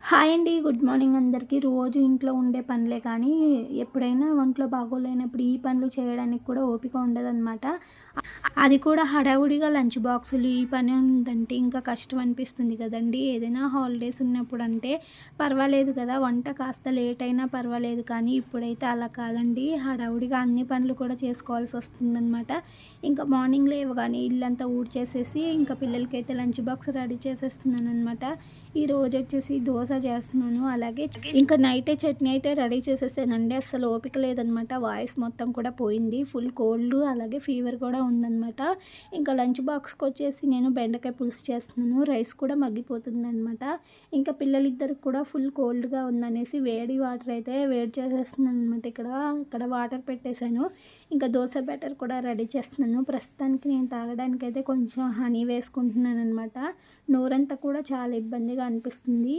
Hi అండి. Good morning అందరికీ. రోజు ఇంట్లో ఉండే పనులే కానీ, ఎప్పుడైనా ఒంట్లో బాగోలేనప్పుడు ఈ పనులు చేయడానికి కూడా ఓపిక ఉండదనమాట. అది కూడా హడావుడిగా లంచ్ బాక్సులు ఈ పని ఉందంటే ఇంకా కష్టం అనిపిస్తుంది కదండీ! ఏదైనా హాలిడేస్ ఉన్నప్పుడంటే పర్వాలేదు కదా! వంట కాస్త లేట్ అయినా పర్వాలేదు, కానీ ఇప్పుడైతే అలా కాదండి. హడావుడిగా అన్ని పనులు కూడా చేసుకోవాల్సొస్తుందనమాట. ఇంకా మార్నింగ్ లేవగానే ఇల్లంతా ఊడ్చేసేసి, ఇంకా పిల్లలకైతే లంచ్ బాక్స్ రెడీ చేసేస్తున్నాననమాట. ఈరోజొచ్చేసి దోస చేస్తున్నాను. అలాగే ఇంకా నైటే చట్నీ అయితే రెడీ చేసేసానండి. అస్సలు ఓపిక లేదనమాట. వాయిస్ మొత్తం కూడా పోయింది. ఫుల్ కోల్డ్ అలాగే ఫీవర్ కూడా ఉందనమాట. ఇంకా లంచ్ బాక్స్‌కొచ్చేసి నేను బెండకాయ పులుసు చేస్తున్నాను. రైస్ కూడా మగ్గిపోతుందనమాట. ఇంకా పిల్లలిద్దరికి కూడా ఫుల్ కోల్డ్‌గా ఉందనేసి వేడి వాటర్ అయితే వేడి చేసేస్తున్నాననమాట. ఇక్కడ వాటర్ పెట్టేశాను. ఇంకా దోస బ్యాటర్ కూడా రెడీ చేస్తున్నాను. ప్రస్తుతానికి నేను తాగడానికైతే కొంచెం హనీ వేసుకుంటున్నాననమాట. నోరంతా కూడా చాలా ఇబ్బందిగా అనిపిస్తుంది.